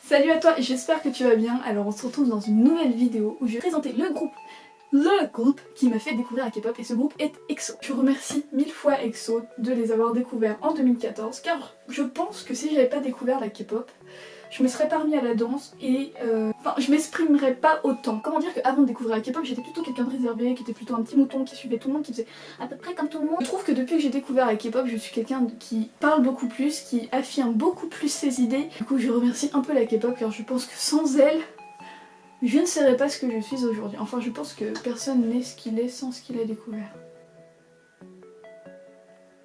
Salut à toi, j'espère que tu vas bien. Alors on se retrouve dans une nouvelle vidéo où je vais présenter le groupe qui m'a fait découvrir la K-pop, et ce groupe est EXO. Je remercie 1000 fois EXO de les avoir découverts en 2014 car je pense que si j'avais pas découvert la K-pop, je me serais pas remis à la danse et je m'exprimerais pas autant. Comment dire qu'avant de découvrir la K-pop, j'étais plutôt quelqu'un de réservé, qui était plutôt un petit mouton, qui suivait tout le monde, qui faisait à peu près comme tout le monde. Je trouve que depuis que j'ai découvert la K-pop, je suis quelqu'un qui parle beaucoup plus, qui affirme beaucoup plus ses idées. Du coup, je remercie un peu la K-pop car je pense que sans elle, je ne serais pas ce que je suis aujourd'hui. Enfin, je pense que personne n'est ce qu'il est sans ce qu'il a découvert.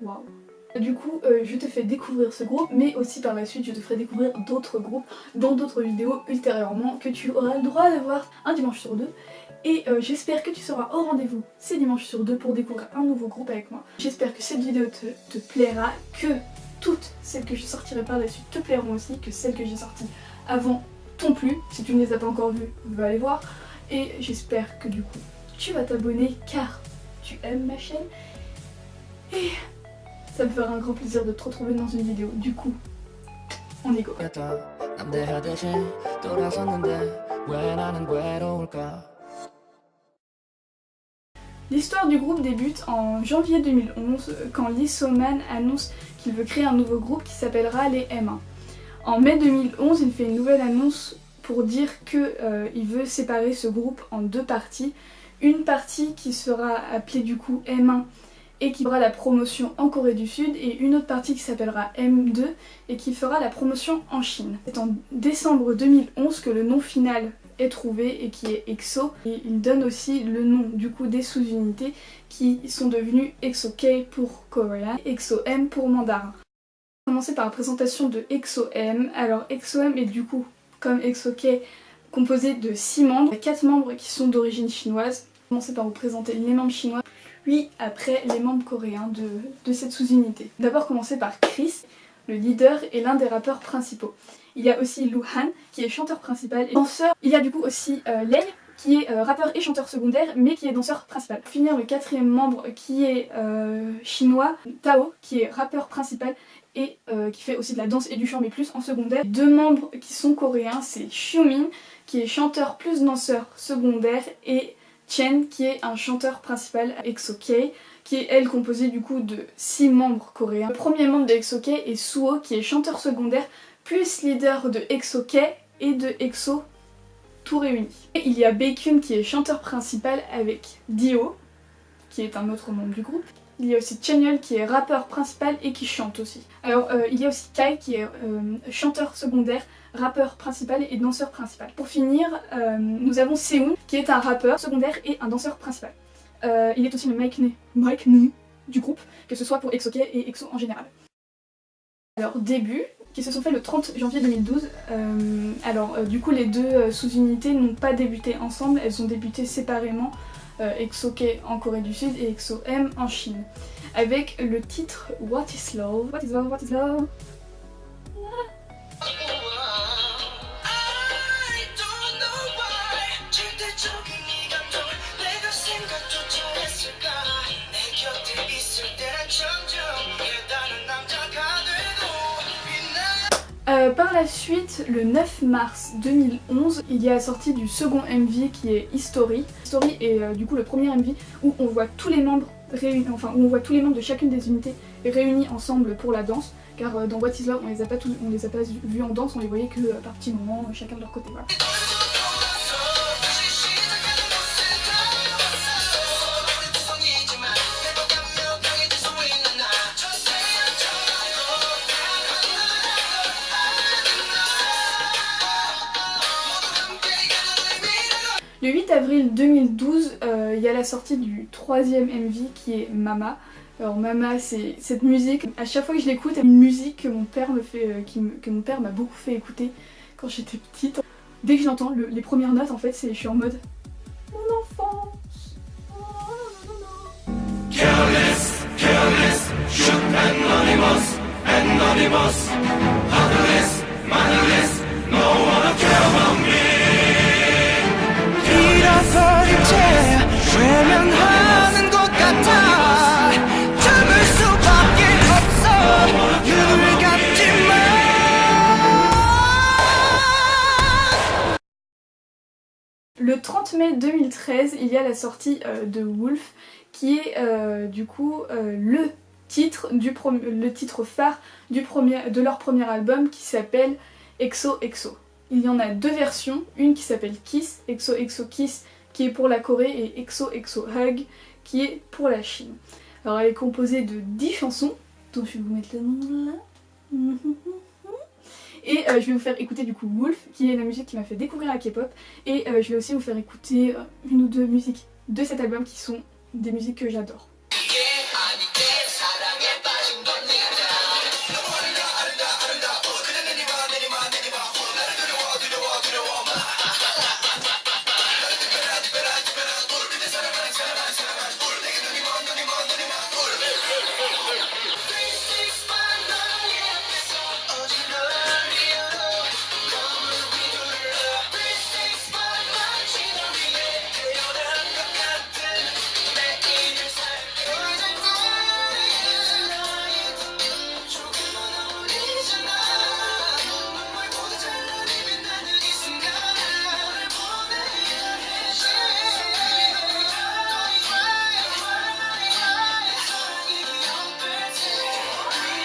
Waouh. Du coup, je te fais découvrir ce groupe, mais aussi par la suite, je te ferai découvrir d'autres groupes dans d'autres vidéos ultérieurement que tu auras le droit de voir un dimanche sur deux. Et j'espère que tu seras au rendez-vous ces dimanches sur deux pour découvrir un nouveau groupe avec moi. J'espère que cette vidéo te plaira, que toutes celles que je sortirai par la suite te plairont aussi, que celles que j'ai sorties avant t'ont plu. Si tu ne les as pas encore vues, va les voir. Et j'espère que du coup, tu vas t'abonner car tu aimes ma chaîne. Et ça me fera un grand plaisir de te retrouver dans une vidéo. Du coup, on y go. L'histoire du groupe débute en janvier 2011 quand Lee So-man annonce qu'il veut créer un nouveau groupe qui s'appellera les M1. En mai 2011, il fait une nouvelle annonce pour dire qu'il veut séparer ce groupe en deux parties. Une partie qui sera appelée du coup M1 et qui fera la promotion en Corée du Sud, et une autre partie qui s'appellera M2 et qui fera la promotion en Chine. C'est en décembre 2011 que le nom final est trouvé et qui est EXO, et il donne aussi le nom du coup des sous-unités qui sont devenues EXO-K pour coréen, EXO-M pour mandarin. On va commencer par la présentation de EXO-M. Alors EXO-M est du coup, comme EXO-K, composé de 6 membres, 4 membres qui sont d'origine chinoise. On va commencer par vous présenter les membres chinois, puis après les membres coréens de cette sous-unité. D'abord commencer par Chris, le leader et l'un des rappeurs principaux. Il y a aussi Lu Han qui est chanteur principal et danseur. Il y a du coup aussi Lei qui est rappeur et chanteur secondaire mais qui est danseur principal. Pour finir, le quatrième membre qui est chinois, Tao, qui est rappeur principal et qui fait aussi de la danse et du chant mais plus en secondaire. Deux membres qui sont coréens, c'est Xiumin qui est chanteur plus danseur secondaire et Chen qui est un chanteur principal à EXO-K, qui est elle composée du coup de 6 membres coréens. Le premier membre de EXO-K est Suho qui est chanteur secondaire plus leader de EXO-K et de EXO tout réuni. Et il y a Baekhyun qui est chanteur principal avec Dio qui est un autre membre du groupe. Il y a aussi Chanyeol qui est rappeur principal et qui chante aussi. Alors il y a aussi Kai qui est chanteur secondaire, rappeur principal et danseur principal. Pour finir, nous avons Seung qui est un rappeur secondaire et un danseur principal. Il est aussi le Mike Ne du groupe, que ce soit pour EXO-K et EXO en général. Alors début, qui se sont faits le 30 janvier 2012. Du coup les deux sous-unités n'ont pas débuté ensemble, elles ont débuté séparément. EXO-K en Corée du Sud et EXO-M en Chine. Avec le titre What is Love? What is Love? What is Love? Par la suite, le 9 mars 2011, il y a la sortie du second MV qui est History. History est du coup le premier MV où on voit tous les membres réunis, enfin où on voit tous les membres de chacune des unités réunis ensemble pour la danse. Car dans What is Love, on les a pas vus en danse, on les voyait que par petits moments, chacun de leur côté. Voilà. Le 8 avril 2012, il y a la sortie du troisième MV qui est Mama. Alors Mama, c'est cette musique, à chaque fois que je l'écoute, c'est une musique que mon père que mon père m'a beaucoup fait écouter quand j'étais petite. Dès que j'entends les premières notes, en fait, je suis en mode mon enfance. Careless, careless, shook anonymous, anonymous, motherless, motherless, no one care about me. 외면하는 것 같아 참을 수밖에 없어 눈을 감지마 Le 30 mai 2013, il y a la sortie de Wolf, qui est du coup le titre phare de leur premier album qui s'appelle XOXO. Il y en a deux versions, une qui s'appelle Kiss, XOXO Kiss, qui est pour la Corée, et XOXO Hug, qui est pour la Chine. Alors elle est composée de 10 chansons, dont je vais vous mettre le nom là. Et je vais vous faire écouter du coup Wolf, qui est la musique qui m'a fait découvrir la K-pop, et je vais aussi vous faire écouter une ou deux musiques de cet album qui sont des musiques que j'adore.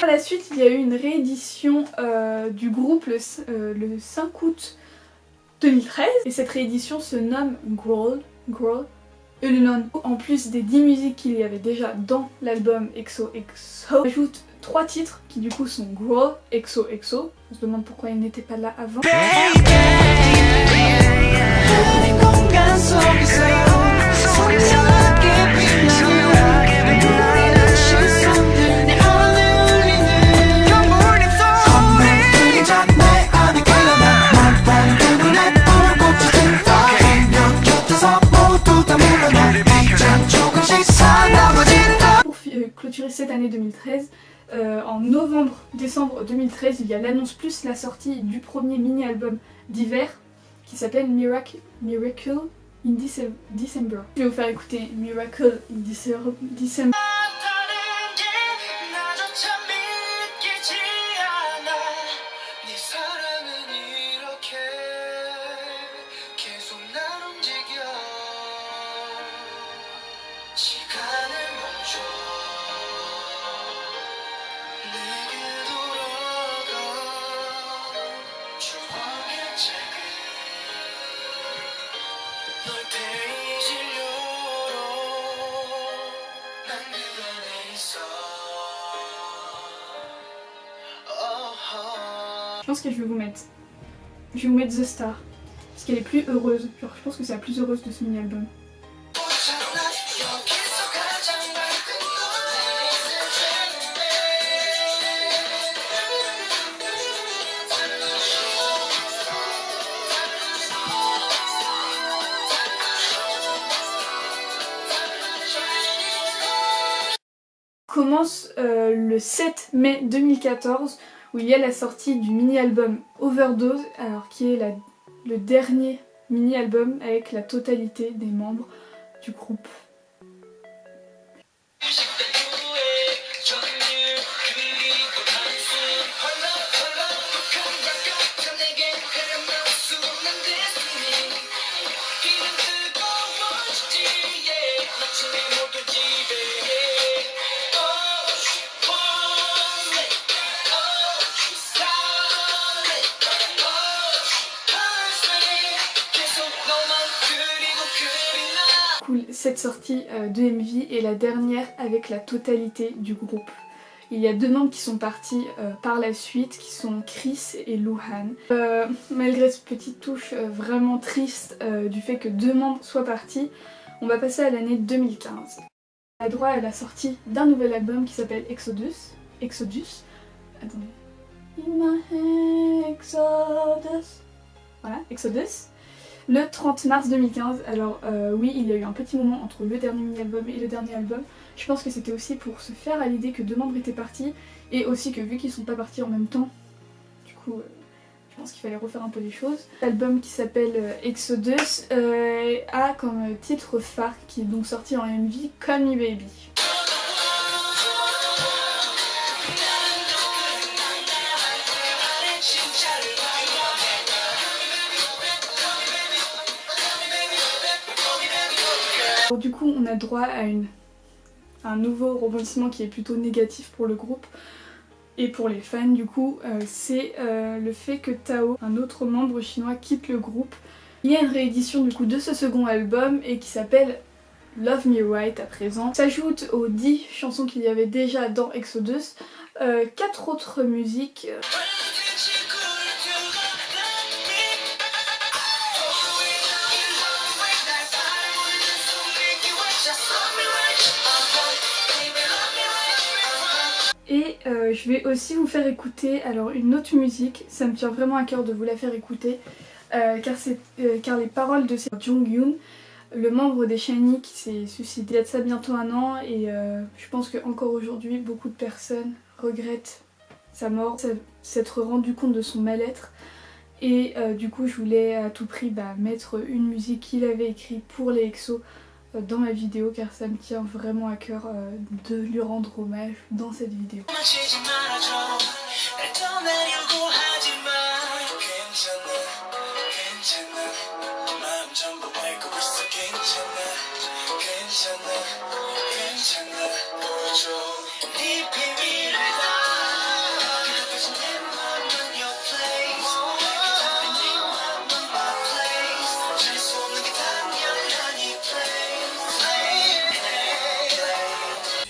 Par la suite, il y a eu une réédition du groupe le 5 août 2013, et cette réédition se nomme Growl. En plus des 10 musiques qu'il y avait déjà dans l'album XOXO, on ajoute 3 titres qui du coup sont Growl, XOXO, on se demande pourquoi ils n'étaient pas là avant. Pour clôturer cette année 2013, en décembre 2013, il y a l'annonce plus la sortie du premier mini-album d'hiver qui s'appelle Miracle in December. Je vais vous faire écouter Miracle in December. Je pense que je vais vous mettre The Star, parce qu'elle est plus heureuse. Genre, je pense que c'est la plus heureuse de ce mini-album. Commence le 7 mai 2014, où il y a la sortie du mini-album Overdose, alors qui est le dernier mini-album avec la totalité des membres du groupe. Cette sortie de MV est la dernière avec la totalité du groupe. Il y a 2 membres qui sont partis par la suite, qui sont Chris et Luhan. Malgré cette petite touche vraiment triste du fait que 2 membres soient partis, on va passer à l'année 2015. On a droit à la sortie d'un nouvel album qui s'appelle Exodus. Attendez. In my Exodus. Voilà, Exodus. Le 30 mars 2015, alors oui, il y a eu un petit moment entre le dernier mini-album et le dernier album. Je pense que c'était aussi pour se faire à l'idée que 2 membres étaient partis, et aussi que vu qu'ils sont pas partis en même temps, du coup, je pense qu'il fallait refaire un peu les choses. L'album qui s'appelle Exodus a comme titre phare, qui est donc sorti en MV, Call Me Baby. Alors, du coup on a droit à un nouveau rebondissement qui est plutôt négatif pour le groupe et pour les fans. Du coup c'est le fait que Tao, un autre membre chinois, quitte le groupe. Il y a une réédition du coup de ce second album et qui s'appelle Love Me Right à présent. S'ajoute aux 10 chansons qu'il y avait déjà dans Exodus 4 autres musiques. Et je vais aussi vous faire écouter alors une autre musique, ça me tient vraiment à cœur de vous la faire écouter car les paroles de Jonghyun, le membre des SHINee qui s'est suicidé il y a de ça bientôt un an et je pense qu'encore aujourd'hui beaucoup de personnes regrettent sa mort, s'être rendu compte de son mal-être et du coup je voulais à tout prix mettre une musique qu'il avait écrite pour les EXO dans ma vidéo car ça me tient vraiment à cœur de lui rendre hommage dans cette vidéo.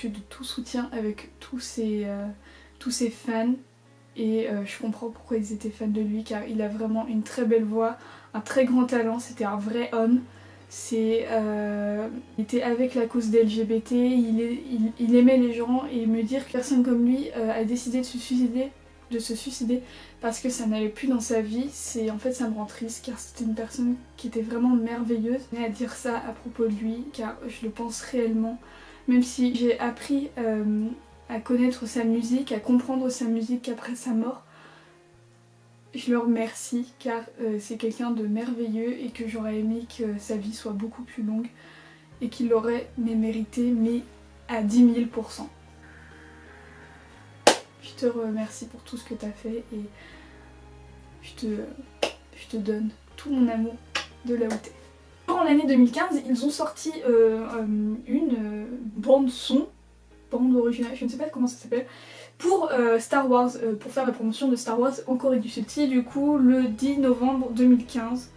De tout soutien avec tous ses fans et je comprends pourquoi ils étaient fans de lui car il a vraiment une très belle voix, un très grand talent, c'était un vrai homme. Il était avec la cause des LGBT, il aimait les gens et me dire que personne comme lui a décidé de se suicider parce que ça n'allait plus dans sa vie, en fait ça me rend triste car c'était une personne qui était vraiment merveilleuse. Je tenais à dire ça à propos de lui car je le pense réellement. Même si j'ai appris à connaître sa musique, à comprendre sa musique après sa mort, je le remercie car c'est quelqu'un de merveilleux et que j'aurais aimé que sa vie soit beaucoup plus longue et qu'il l'aurait mérité, mais à 10 000 %. Je te remercie pour tout ce que tu as fait et je te donne tout mon amour de là où t'es. Durant l'année 2015, ils ont sorti une bande originale, je ne sais pas comment ça s'appelle, pour Star Wars, pour faire la promotion de Star Wars en Corée du Sud, du coup le 10 novembre 2015.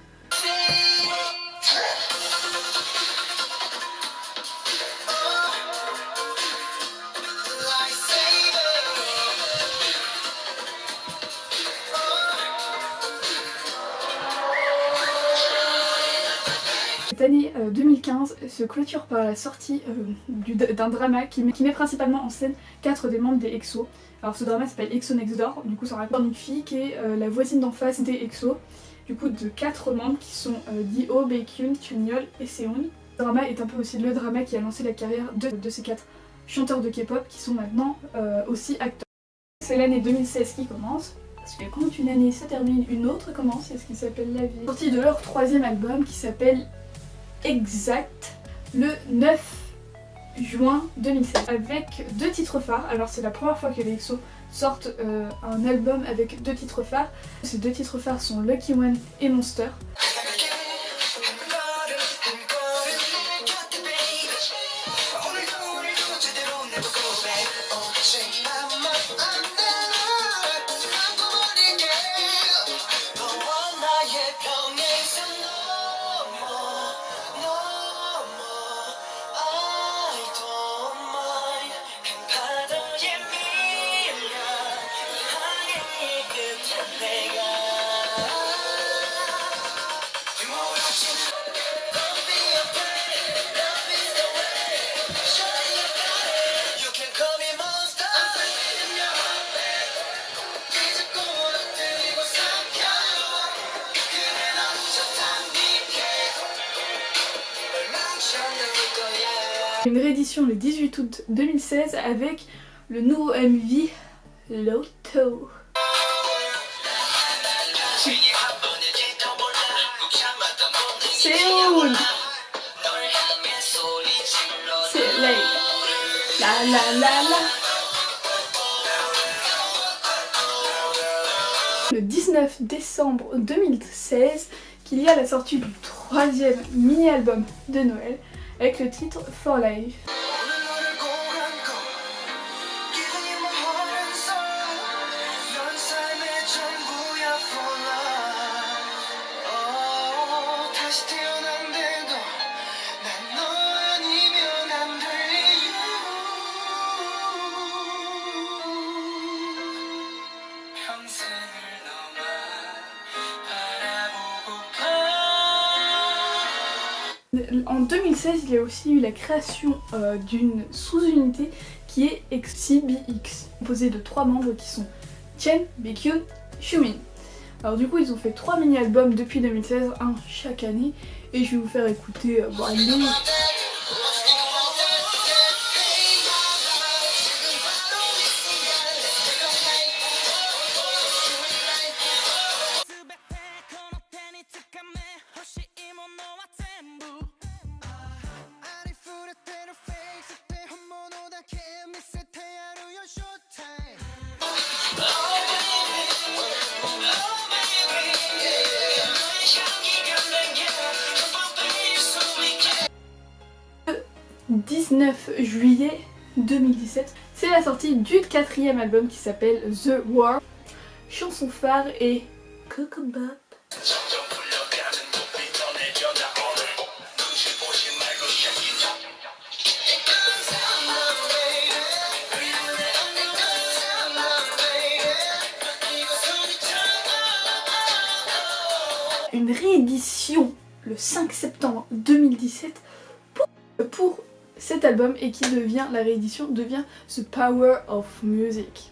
Cette année 2015 se clôture par la sortie d'un drama qui met principalement en scène 4 des membres des EXO. Alors ce drama s'appelle EXO Next Door, du coup ça raconte une fille qui est la voisine d'en face des EXO, du coup de 4 membres qui sont Dio, Baekhyun, Chunyeol et Seon. Ce drama est un peu aussi le drama qui a lancé la carrière de ces 4 chanteurs de K-pop qui sont maintenant aussi acteurs. C'est l'année 2016 qui commence. Parce que quand une année se termine, une autre commence, c'est ce qui s'appelle la vie. Sortie de leur 3e album qui s'appelle Exact le 9 juin 2016 avec 2 titres phares. Alors c'est la première fois que les EXO sortent un album avec 2 titres phares. Ces 2 titres phares sont Lucky One et Monster. Une réédition le 18 août 2016 avec le nouveau MV Loto. Séoul. C'est la. Le 19 décembre 2016 qu'il y a la sortie du 3e mini-album de Noël avec le titre For Life. En 2016, il y a aussi eu la création d'une sous-unité qui est XCBX, composée de 3 membres qui sont Chen, Baekhyun, Xiumin. Alors du coup, ils ont fait 3 mini-albums depuis 2016, un chaque année, et je vais vous faire écouter les... 19 juillet 2017, c'est la sortie du 4e album qui s'appelle The War. Chanson phare est Coco Bop. Une réédition le 5 septembre 2017 pour cet album, et qui devient, la réédition devient The Power of Music.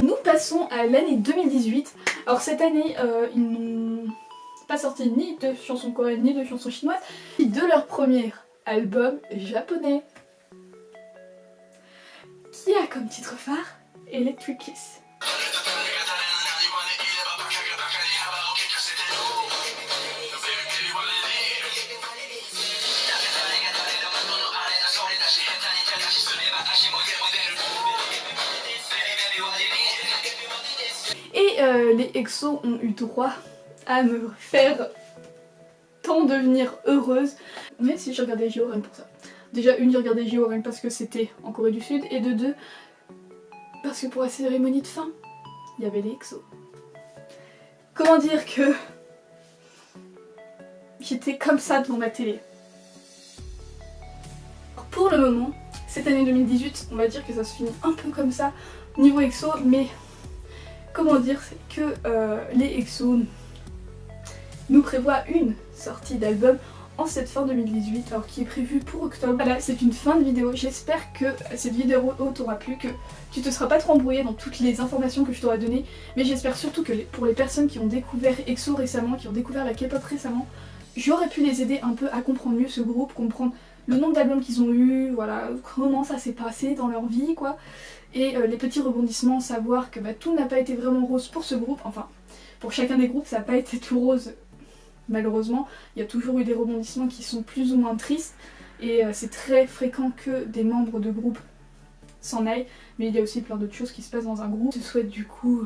Nous passons à l'année 2018. Alors cette année, ils n'ont pas sorti ni de chansons coréennes ni de chansons chinoises, ni de leur premier album japonais, qui a comme titre phare Electric Kiss. Et les EXO ont eu droit à me faire tant devenir heureuse. Mais si j'ai regardé JO rien que pour ça. Déjà une, j'ai regardé JO rien que parce que c'était en Corée du Sud, et de deux, parce que pour la cérémonie de fin, il y avait les EXO. Comment dire que j'étais comme ça devant ma télé. Pour le moment, cette année 2018, on va dire que ça se finit un peu comme ça niveau EXO, mais comment dire, c'est que les EXO nous prévoient une sortie d'album en cette fin 2018, alors qui est prévue pour octobre. Voilà, c'est une fin de vidéo. J'espère que cette vidéo t'aura plu, que tu te seras pas trop embrouillé dans toutes les informations que je t'aurai données, mais j'espère surtout que pour les personnes qui ont découvert EXO récemment, qui ont découvert la K-pop récemment, j'aurais pu les aider un peu à comprendre mieux ce groupe, comprendre le nombre d'albums qu'ils ont eu, voilà, comment ça s'est passé dans leur vie, quoi. Et les petits rebondissements, savoir que tout n'a pas été vraiment rose pour ce groupe, enfin, pour chacun des groupes ça n'a pas été tout rose, malheureusement. Il y a toujours eu des rebondissements qui sont plus ou moins tristes, et c'est très fréquent que des membres de groupe s'en aillent, mais il y a aussi plein d'autres choses qui se passent dans un groupe. Je te souhaite du coup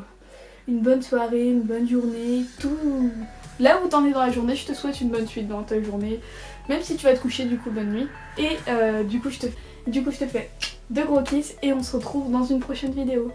une bonne soirée, une bonne journée, tout... Là où t'en es dans la journée, je te souhaite une bonne suite dans ta journée, même si tu vas te coucher, du coup bonne nuit. Et du coup je te fais de gros kiss, et on se retrouve dans une prochaine vidéo.